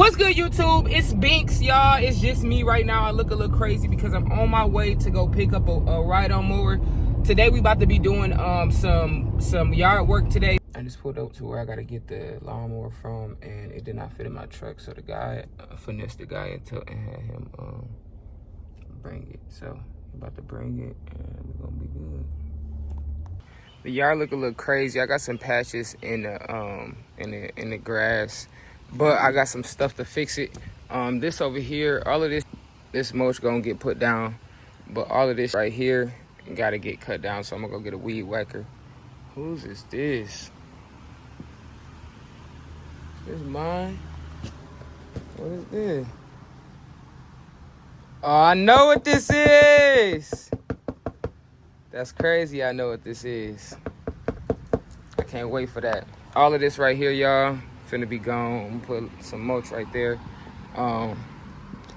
What's good, YouTube? It's Binks, y'all. It's just me right now. I look a little crazy because I'm on my way to go pick up a ride on mower. Today we about to be doing some yard work today. I just pulled up to where I gotta get the lawnmower from, and it did not fit in my truck. So the guy finessed the guy and had him bring it. So I'm about to bring it, and we're gonna be good. The yard look a little crazy. I got some patches in the grass, but I got some stuff to fix it. This over here, all of this mulch gonna get put down, but all of this right here gotta get cut down. So I'm gonna go get a weed whacker. Whose is this? This is mine? What is this? Oh, I know what this is. That's crazy. I know what this is. I can't wait for that. All of this right here, y'all, finna be gone. I'm gonna put some mulch right there.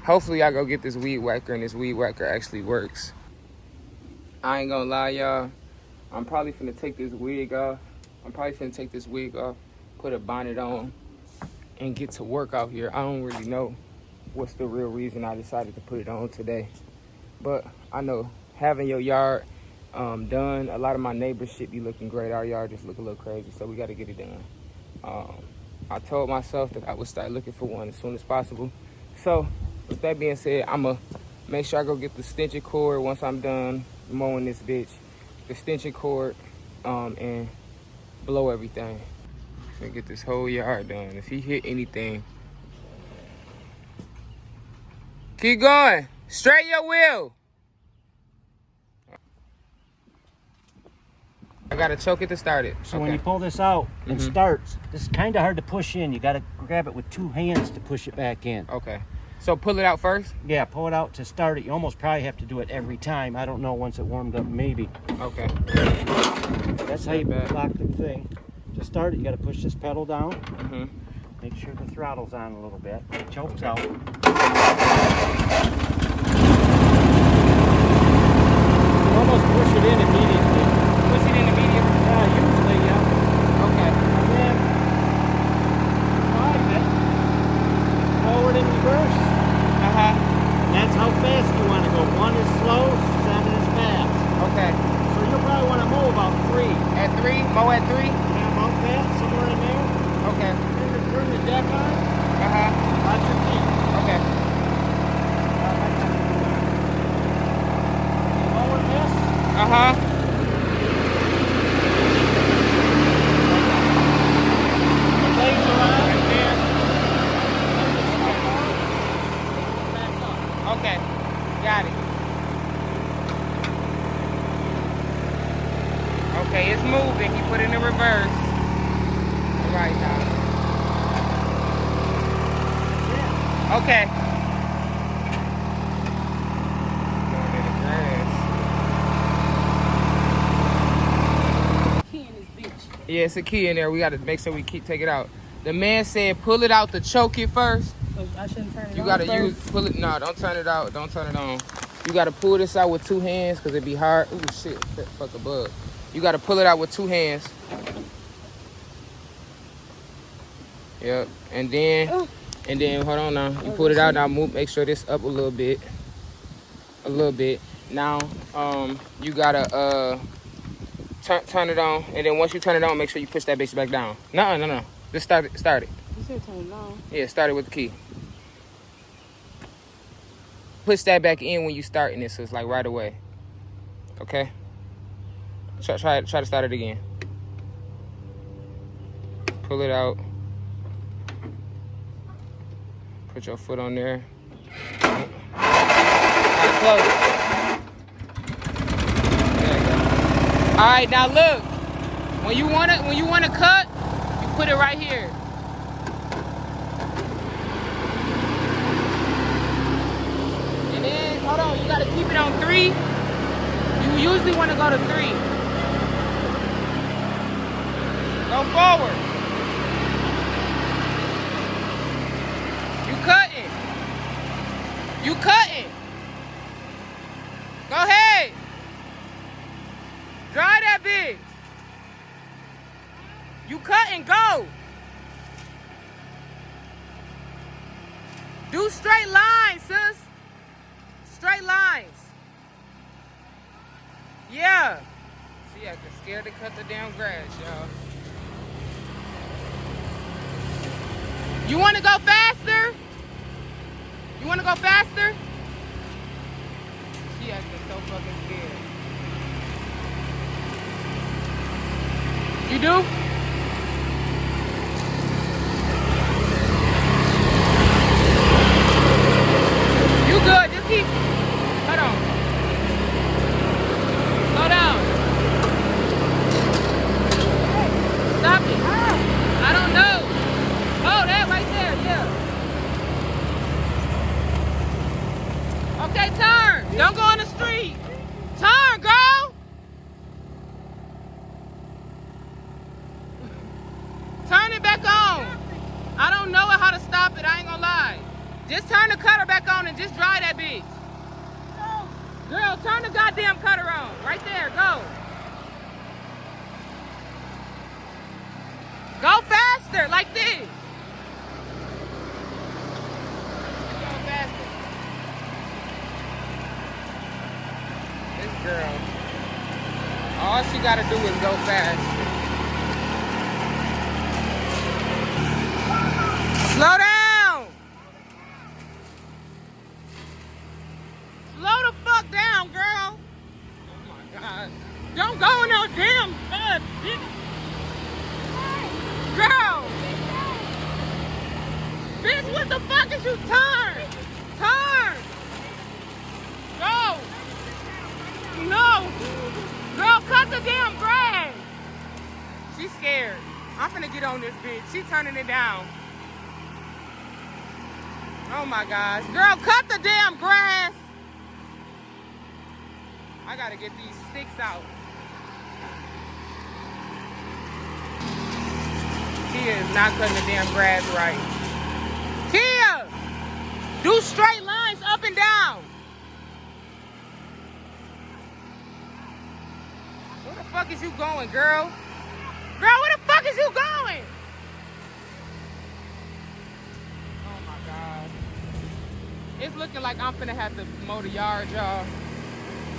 Hopefully I go get this weed whacker and this weed whacker actually works. I ain't gonna lie, y'all. I'm probably finna take this wig off. Put a bonnet on, and get to work out here. I don't really know what's the real reason I decided to put it on today. But I know having your yard done, a lot of my neighbors shit be looking great. Our yard just look a little crazy, so we gotta get it done. I told myself that I would start looking for one as soon as possible. So with that being said, I'ma make sure I go get the extension cord once I'm done mowing this bitch. The extension cord and blow everything. So get this whole yard done. If he hit anything, keep going. Straight your wheel. I gotta choke it to start it. So when you pull this out and starts, this is kind of hard to push in. You gotta grab it with two hands to push it back in. Okay. So pull it out first? Yeah, pull it out to start it. You almost probably have to do it every time. I don't know, once it warmed up, maybe. Okay. That's how you lock the thing. To start it, you gotta push this pedal down. Make sure the throttle's on a little bit. It chokes out. You almost push it in immediately. Push it in immediately? Yeah, usually, yeah. Okay. And then, drive it forward and reverse. And that's how fast you want to go. 1 is slow, 7 is fast. Okay. So you'll probably want to mow about 3. At 3? Mow at 3? Yeah, mow that, somewhere in there. Okay. Turn the deck on. Watch your feet. Okay. Lower this. The blades are on. Okay. Got it. Okay, it's moving. He put it in reverse. All right now. Okay. Going in the grass. Key in this bitch. Yeah, it's a key in there. We gotta make sure we take it out. The man said pull it out to choke it first. Oh, I shouldn't turn it You on gotta first. pull it. No, don't turn it out. Don't turn it on. You gotta pull this out with 2 hands because it'd be hard. Ooh, shit. Fuck a bug. You gotta pull it out with 2 hands. Yep. And then hold on now. You pull it out now. Make sure this up a little bit. Now, you gotta turn it on, and then once you turn it on, make sure you push that bitch back down. No. Just start it. You said turn it on. Yeah, start it with the key. Push that back in when you starting it, so it's like right away. Okay. Try to start it again. Pull it out. Put your foot on there. All right, close it. There you go. All right, now look. When you wanna cut, you put it right here. And then hold on, you gotta keep it on 3. You usually want to go to 3. Go forward. You cutting. Go ahead. Drive that bitch. You cut and go. Do straight lines, sis. Straight lines. Yeah. See, I get scared to cut the damn grass, y'all. You want to go faster? You want to go faster? She acting so fucking scared. You do? You good. Just keep. Hold on. Slow down. Stop it. I don't know. Oh, that right there. Yeah. Okay, turn. Don't go on the street. Turn, girl. Turn it back on. I don't know how to stop it. I ain't gonna lie. Just turn the cutter back on and just dry that bitch. Girl, turn the goddamn cutter on. Right there, go. Go faster, like this. Go faster. This girl, all she gotta do is go fast. Slow down. Slow the fuck down, girl. Oh my God. Don't go in no damn girl. Bitch, what the fuck is you turn? Turn. Go. No. Girl, cut the damn grass. She's scared. I'm finna get on this bitch. She turning it down. Oh my gosh. Girl, cut the damn grass. I gotta get these sticks out. Takeeya is not cutting the damn grass right. Takeeya! Do straight lines up and down. Where the fuck is you going, girl? Girl, where the fuck is you going? Oh my God. It's looking like I'm finna have to mow the yard, y'all.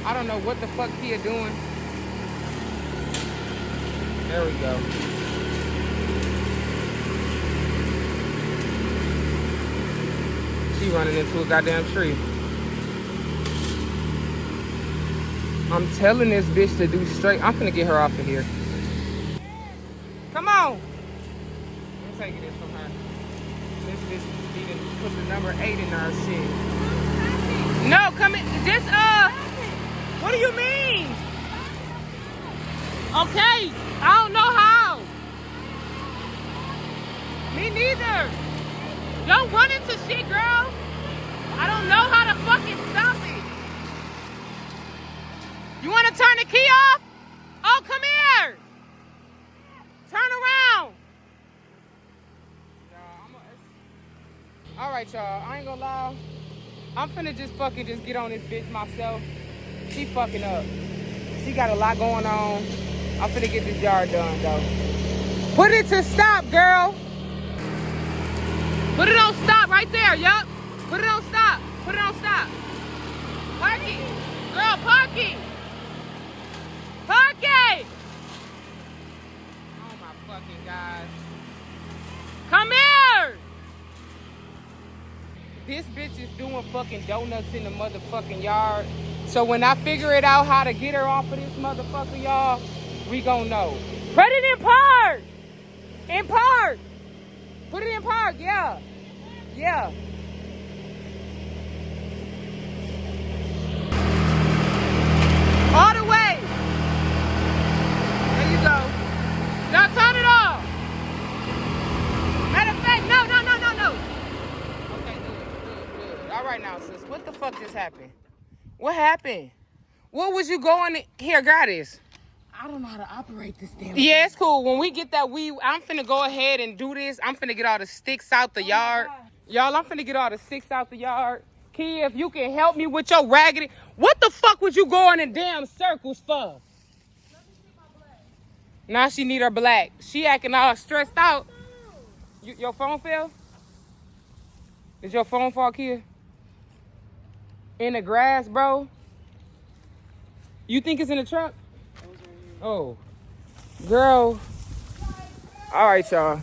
I don't know what the fuck Takeeya doing. There we go. She running into a goddamn tree. I'm telling this bitch to do straight. I'm finna get her off of here. Come on. I'm taking this from her. This bitch need to put the number 8 in our shit. No, come in. Just, what do you mean? Okay, I don't know how. Me neither. Don't run into shit, girl. I don't know how to fucking stop it. You want to turn the key off? Oh, come here. Turn around. All right, y'all. I ain't gonna lie. I'm finna just get on this bitch myself. She fucking up. She got a lot going on. I'm finna get this yard done, though. Put it to stop, girl. Put it on stop right there, yup. Put it on stop. Put it on stop. Park it. Girl, park it. Park it. Oh, my fucking God. Come here. This bitch is doing fucking donuts in the motherfucking yard. So when I figure it out how to get her off of this motherfucker, y'all, we gon' know. Put it in park. In park. Put it in park, yeah. Yeah. All the way. There you go. Now turn it off. Matter of fact, no. Okay, good. All right now, sis. What the fuck just happened? What happened? What was you going here, goddess? I don't know how to operate this damn Yeah, it's cool. When we get that weed, I'm finna go ahead and do this. I'm finna get all the sticks out the yard. Y'all, I'm finna get all the sticks out the yard. Key, if you can help me with your raggedy. What the fuck was you going in damn circles for? Now she need her black. She acting all stressed out. Your phone fell? Did your phone fall, kid? In the grass, bro? You think it's in the truck? Oh. Girl. All right, y'all.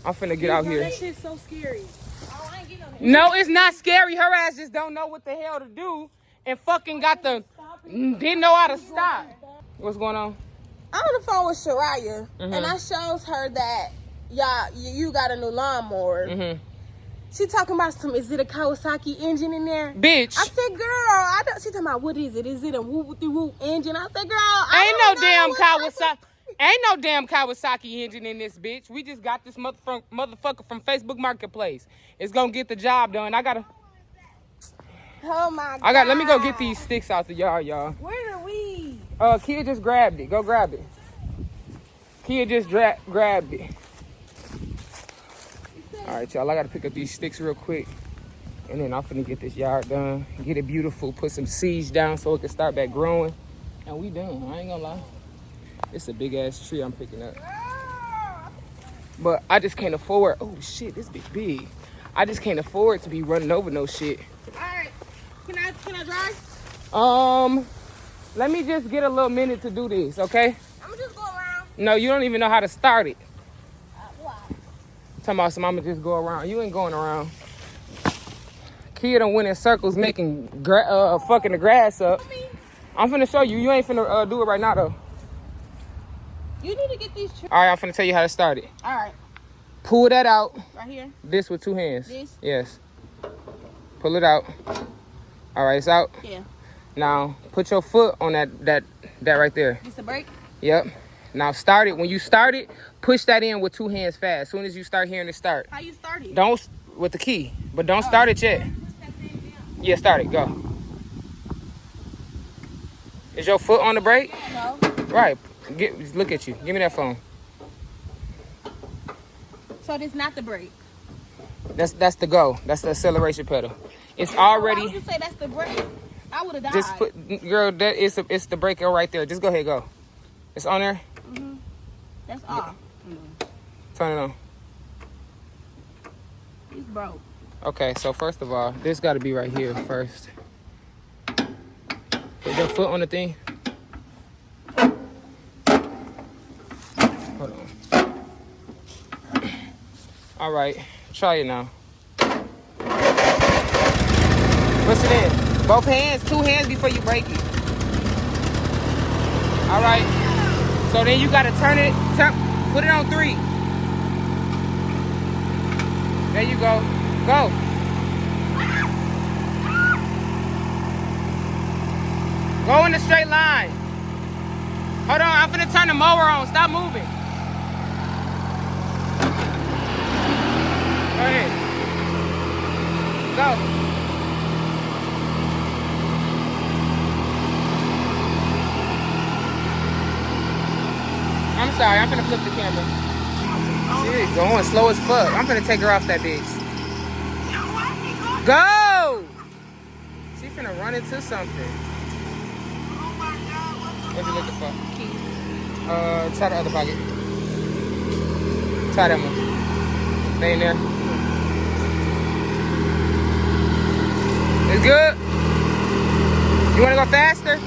I'm finna get out here. That shit's so scary. No, it's not scary. Her ass just don't know what the hell to do and fucking didn't know how to stop. What's going on? I'm on the phone with Shariah, and I shows her that you got a new lawnmower. She talking about is it a Kawasaki engine in there? Bitch. I said, girl, I don't. She talking about what is it? Is it a whoop-de-whoop engine? I said, girl, Ain't no damn Kawasaki. Ain't no damn Kawasaki engine in this bitch. We just got this motherfucker from Facebook Marketplace. It's gonna get the job done. Oh my God. Let me go get these sticks out the yard, y'all. Where are we? Kia just grabbed it. Go grab it. Kia just grabbed it. All right, y'all. I gotta pick up these sticks real quick, and then I'm finna get this yard done, get it beautiful, put some seeds down so it can start back growing, and we done. I ain't gonna lie. It's a big ass tree I'm picking up, but I just can't afford. Oh shit, this big. I just can't afford to be running over no shit. All right. Can I drive? Let me just get a little minute to do this, okay? I'm gonna just go around. No, you don't even know how to start it. Why? Talking about some, I'ma just go around. You ain't going around. Kid done went in circles making fucking the grass up. I'm finna show you. You ain't finna do it right now though. You need to get these trees. All right, I'm finna tell you how to start it. All right. Pull that out. Right here? This with 2 hands. This? Yes. Pull it out. All right, it's out. Yeah. Now, put your foot on that right there. Just a break? Yep. Now start it. When you start it, push that in with 2 hands fast. As soon as you start hearing it start. How you start it? Don't, with the key, but don't start it yet. Yeah, start it. Go. Is your foot on the brake? No. Right. Look at you. Give me that phone. So this not the brake? That's the go. That's the acceleration pedal. It's already. Why would you say that's the brake? I would have died. Just put, girl. It's the brake right there. Just go ahead, go. It's on there. That's off. Turn it on. It's broke. Okay, so first of all, this got to be right here first. Put your foot on the thing. Hold on. All right, try it now. Push it in. Both hands, 2 hands before you break it. All right. So then you got to put it on 3. There you go. Go. Go in a straight line. Hold on, I'm finna turn the mower on. Stop moving. Go ahead. Go. I'm sorry, I'm finna flip the camera. She's going slow as fuck. I'm finna take her off that bitch. Go! She finna run into something. What you looking for? Keys. Try the other pocket. Try that one. Stay in there. It's good? You wanna go faster?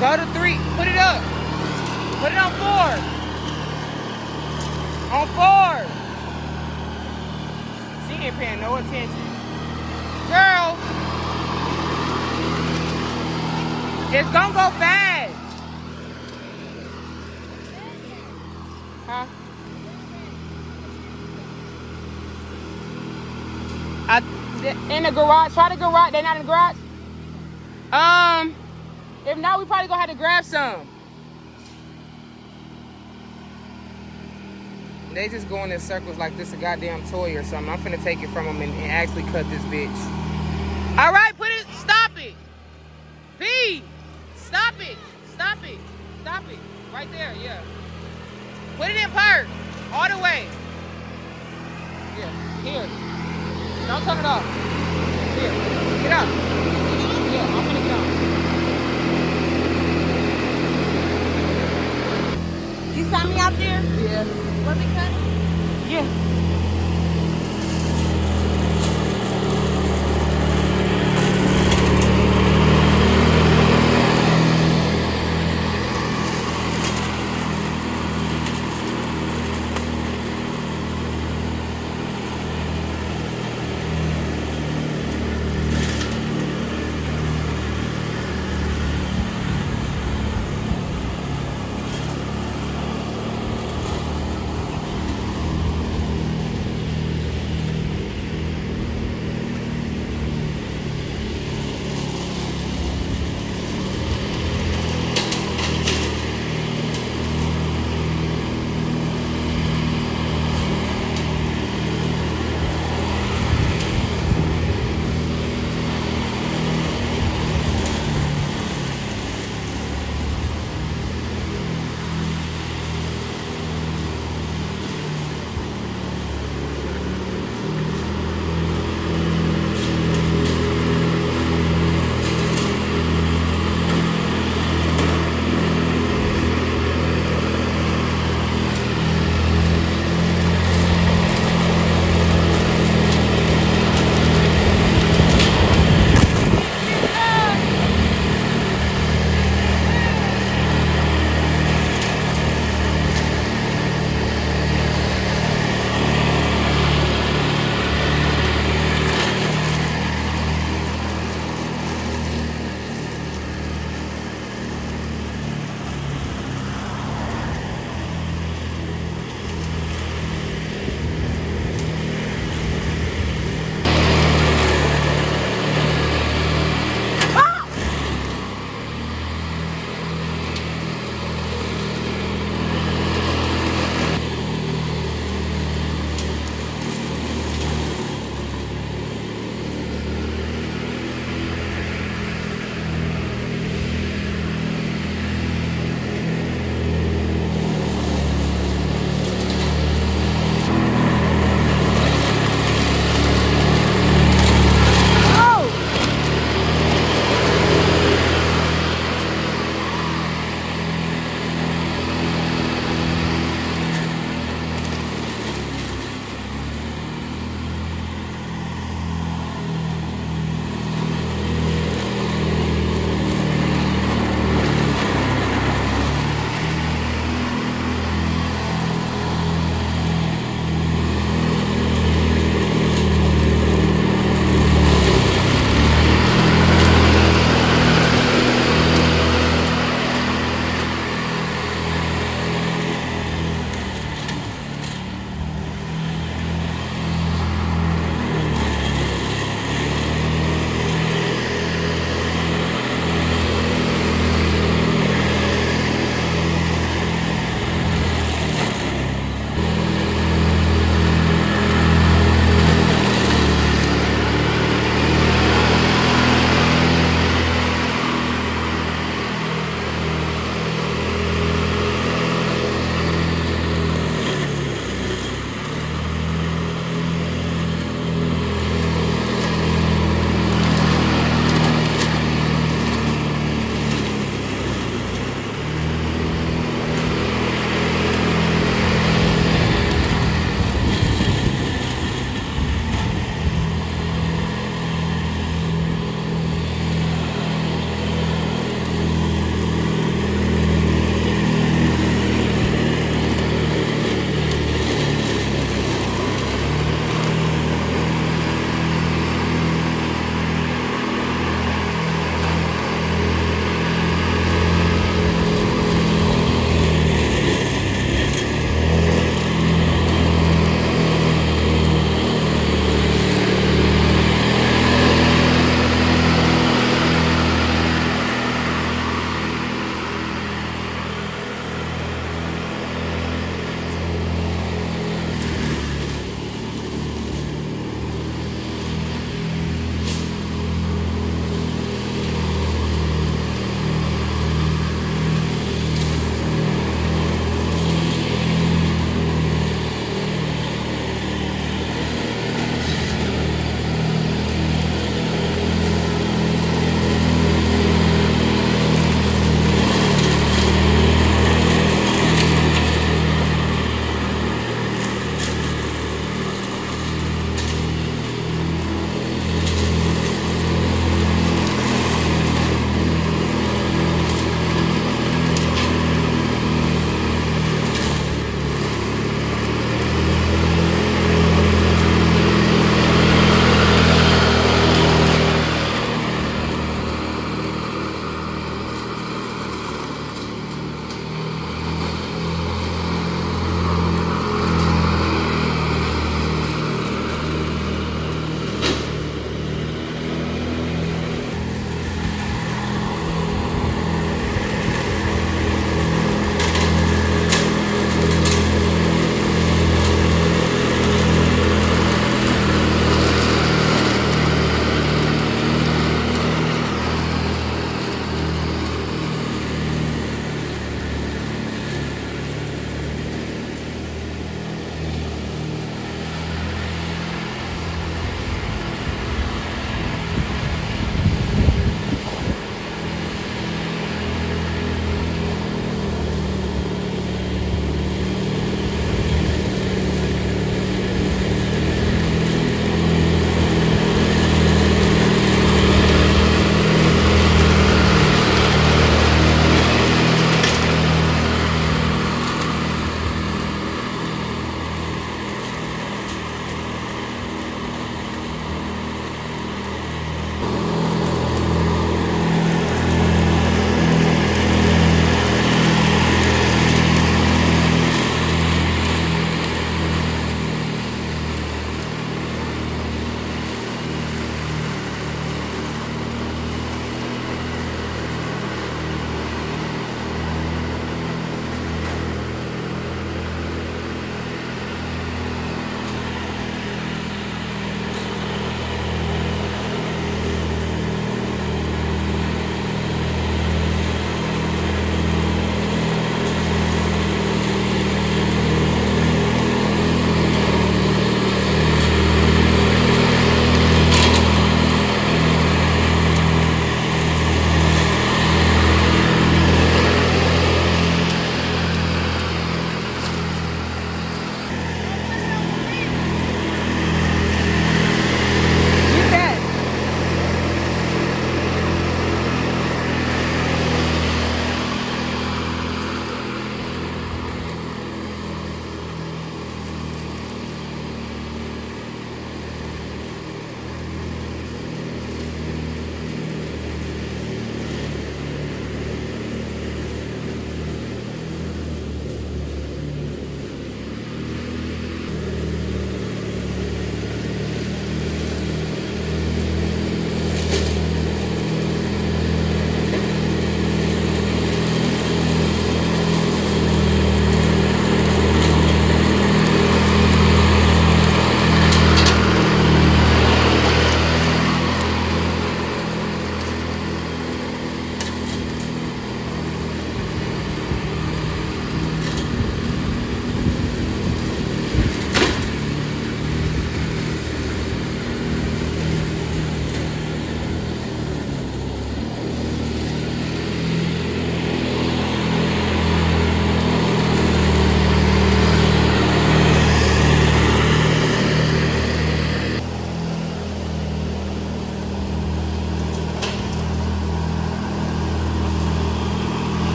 Go to 3. Put it up. Put it on 4. On 4. She ain't paying no attention. Girl. It's gonna go fast. Huh? In the garage. Try the garage. They're not in the garage? If not, we probably gonna have to grab some. They just going in circles like this a goddamn toy or something. I'm finna take it from them and actually cut this bitch. All right, put it. Stop it. B. Stop it. Stop it. Stop it. Right there, yeah. Put it in park. All the way. Yeah, here. Don't turn it off. Here. Get up. Yeah, I'm gonna get on. You saw me out there? Yeah. Was it cut? Yeah.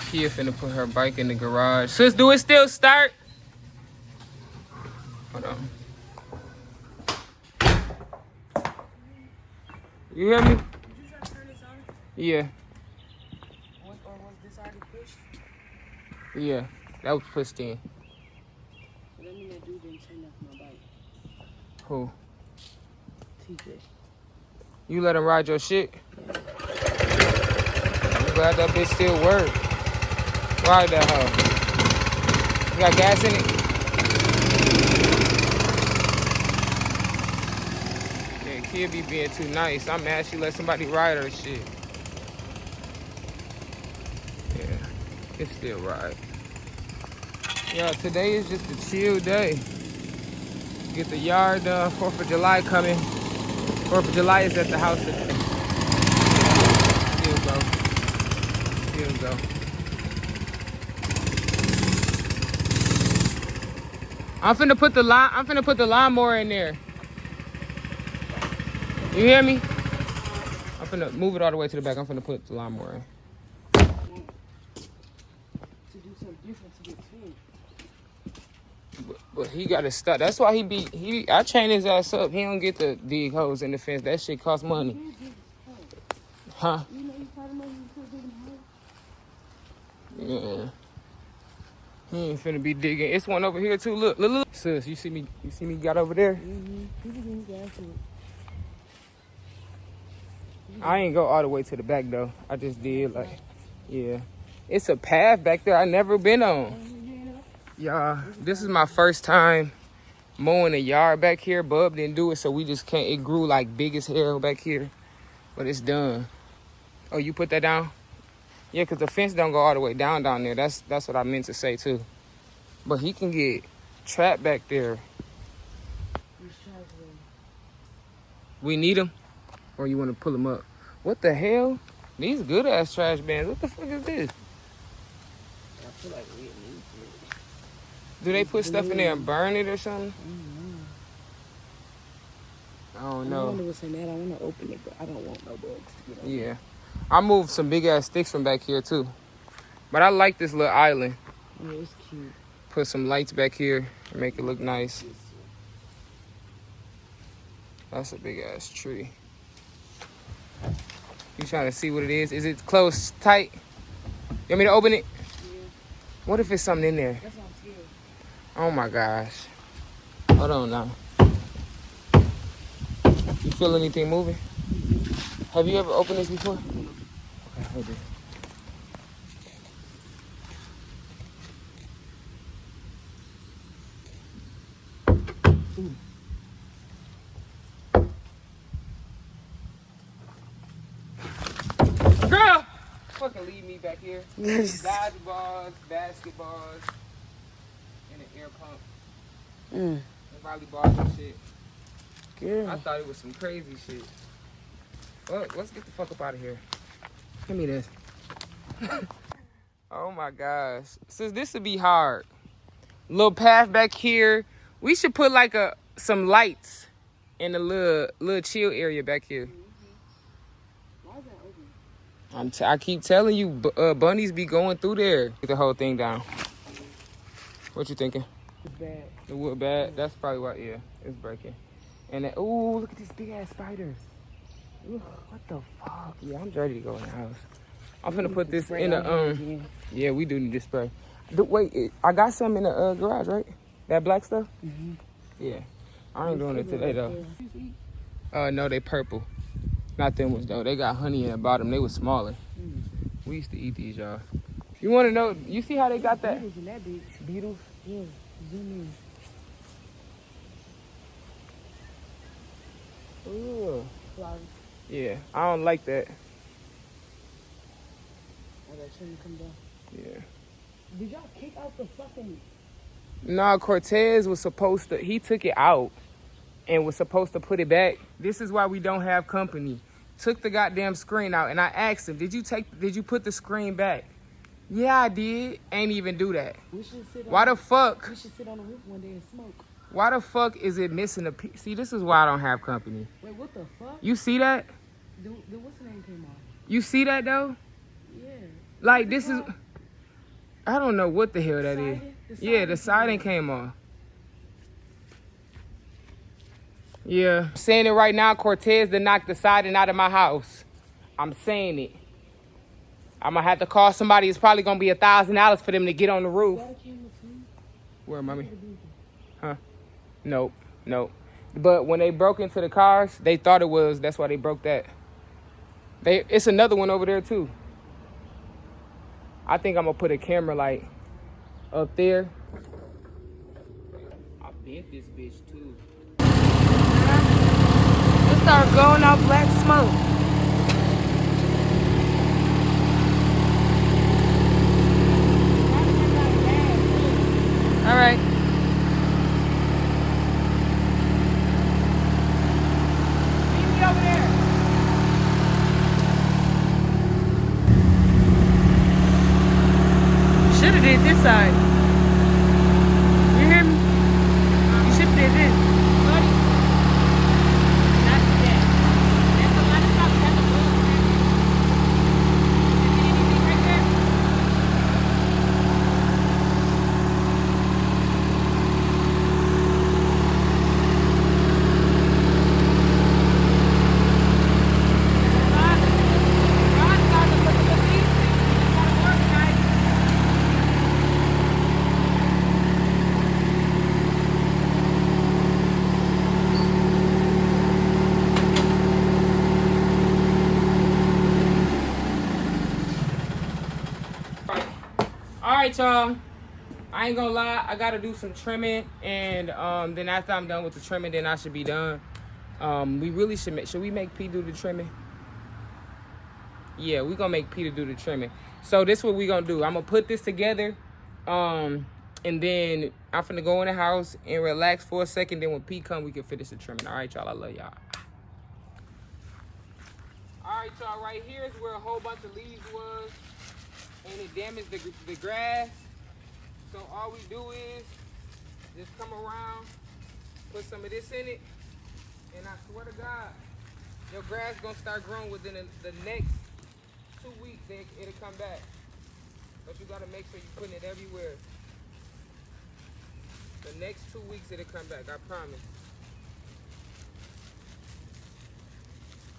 Takeeya finna put her bike in the garage. Sis, do it still start? Hold on. You hear me? Did you try to turn this on? Yeah. Or was this already pushed? Yeah. That was pushed in. So that mean that dude didn't turn off my bike. Who? TJ. You let him ride your shit? I'm glad that bitch still work. Ride that hoe. You got gas in it? Yeah, kid be being too nice. I'm mad she let somebody ride her shit. Yeah, it still ride. Yeah, today is just a chill day. Get the yard done. 4th of July coming. 4th of July is at the house today. Still go. Still go. I'm finna put the lawnmower in there. You hear me? I'm finna move it all the way to the back. I'm finna put the lawnmower in. To do something different to get to. But he got to stop. That's why I chain his ass up. He don't get to dig holes in the fence. That shit costs money. Huh? You know, you probably know you could dig them holes. Yeah. He ain't finna be digging. It's one over here too. Look, look, look. Sis, you see me got over there? People getting gas to it. I ain't go all the way to the back though. I just did like, yeah. It's a path back there I never been on. Y'all, this is my first time mowing a yard back here. Bub didn't do it, so we just can't. It grew like big as hell back here, but it's done. Oh, you put that down? Yeah, cause the fence don't go all the way down there. That's what I meant to say too. But he can get trapped back there. We need him, or you want to pull him up? What the hell? These good ass trash bans. What the fuck is this? I feel like we need it. Do they put stuff in there and burn it or something? I don't know. I wonder what's in that. I want to open it, but I don't want no bugs to get on. Yeah. I moved some big ass sticks from back here too. But I like this little island. Yeah, it's cute. Put some lights back here and make it look nice. That's a big ass tree. You trying to see what it is? Is it close, tight? You want me to open it? Yeah. What if it's something in there? That's what I'm scared. Oh my gosh. Hold on now. You feel anything moving? Have you ever opened this before? Okay, hold it. Girl! Fucking leave me back here. Dodgeballs, basketballs, and an air pump. And volleyballs and shit. Girl. I thought it was some crazy shit. Well, let's get the fuck up out of here. Give me this. Oh my gosh. Sis, this would be hard. Little path back here. We should put like some lights in the little chill area back here. Why is that open? I keep telling you, bunnies be going through there. Get the whole thing down. What you thinking? It's bad. The wood bad? That's probably why, yeah, it's breaking. And then, ooh, look at these big ass spiders. Ugh, what the fuck? Yeah, I'm ready to go in the house. I'm finna put this in the, yeah, we do need to spray. Wait, I got some in the garage, right? That black stuff? Yeah. I ain't doing it today, though. No, they purple. Not them ones, though. They got honey in the bottom. They was smaller. We used to eat these, y'all. You want to know, you see how they got that? Beetles in that bitch. Beetles? Yeah, zoom in. Ugh. Flowers. Yeah, I don't like that. I gotta show you come down. Yeah. Did y'all kick out the fucking... Nah, Cortez was supposed to, he took it out and was supposed to put it back. This is why we don't have company. Took the goddamn screen out and I asked him, did you put the screen back? Yeah, I did. Ain't even do that. We should sit Why the fuck? We should sit on the roof one day and smoke. Why the fuck is it missing a piece? See, this is why I don't have company. Wait, what the fuck? You see that? What's the name came off? You see that though? Yeah. Like this is, I don't know what the hell that is. Yeah, the siding came off. Yeah. I'm saying it right now, Cortez to knock the siding out of my house. I'm saying it. I'm gonna have to call somebody. It's probably gonna be $1,000 for them to get on the roof. Where, mommy? Huh? Nope. But when they broke into the cars, they thought it was. That's why they broke that. It's another one over there too. I think I'm gonna put a camera like up there. I bent this bitch too. It started going out black smoke. All right. Meet me over there. Should have did this side. You hear me? You should have did this. Buddy. Not that. That's a lot of stuff. That's a little bit. You see anything right there? God's got to look at these things. You gotta work right. All right, y'all. I ain't gonna lie. I gotta do some trimming, and then after I'm done with the trimming, then I should be done. We really should make. Should we make P do the trimming? Yeah, we gonna make P to do the trimming. So this is what we gonna do. I'm gonna put this together, and then I'm finna go in the house and relax for a second. Then when P come, we can finish the trimming. All right, y'all. I love y'all. All right, y'all. Right here is where a whole bunch of leaves was, and it damaged the grass. So all we do is just come around, put some of this in it, and I swear to God, your grass gonna start growing within the next 2 weeks. It'll come back, but you gotta make sure you're putting it everywhere. The next 2 weeks it'll come back. I promise.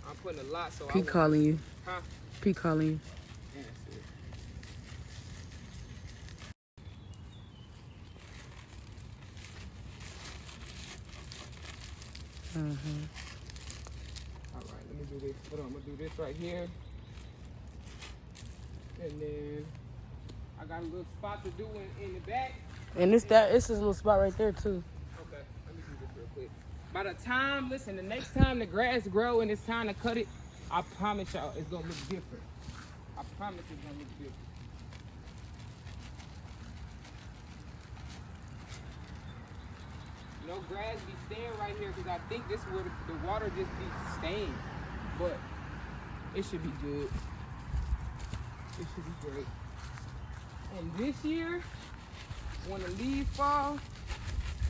I'm putting a lot, so P calling you. Huh? P calling you. Yeah, that's it. All right, let me do this. Hold on, I'm gonna do this right here. And then I got a little spot to do in the back. And it's a little spot right there too. Okay, let me do this real quick. By the time, listen, the next time the grass grow and it's time to cut it, I promise y'all it's gonna look different. I promise it's gonna look different. No grass be staying right here because I think this is where the water just be staying. But it should be good. It should be great. And this year, when the leaves fall,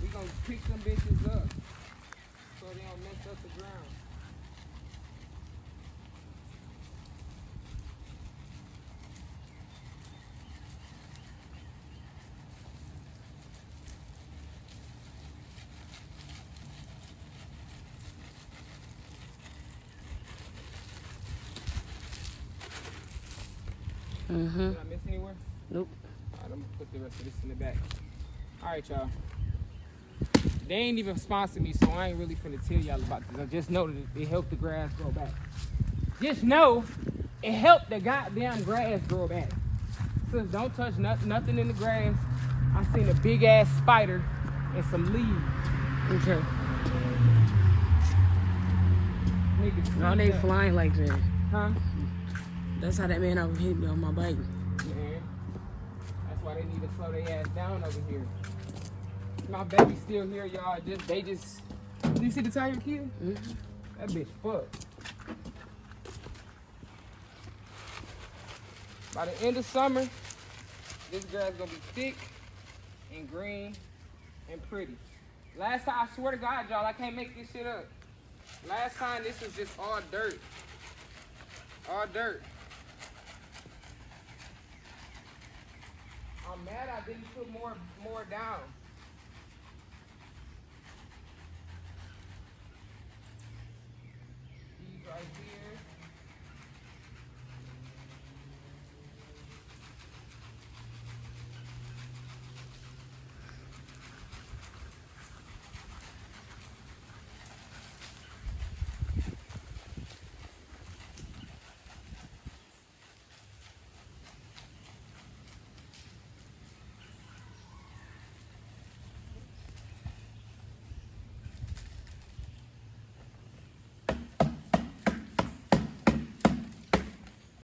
we gonna pick them bitches up so they don't mess up the ground. Did I miss anywhere? Nope. All right, I'm gonna put the rest of this in the back. All right, y'all. They ain't even sponsored me, so I ain't really finna tell y'all about this. I just know that it helped the grass grow back. Just know it helped the goddamn grass grow back. So don't touch nothing in the grass. I seen a big ass spider and some leaves. Okay. Niggas, Why they flying like that? huh? That's how that man over hit me on my bike. Yeah. That's why they need to slow their ass down over here. My baby's still here, y'all. They just. You see the tire kid? Mm-hmm. That bitch fucked. By the end of summer, this grass gonna be thick and green and pretty. Last time, I swear to God, y'all, I can't make this shit up. Last time, this was just all dirt. All dirt. I'm I'm mad I didn't put more down. These right here.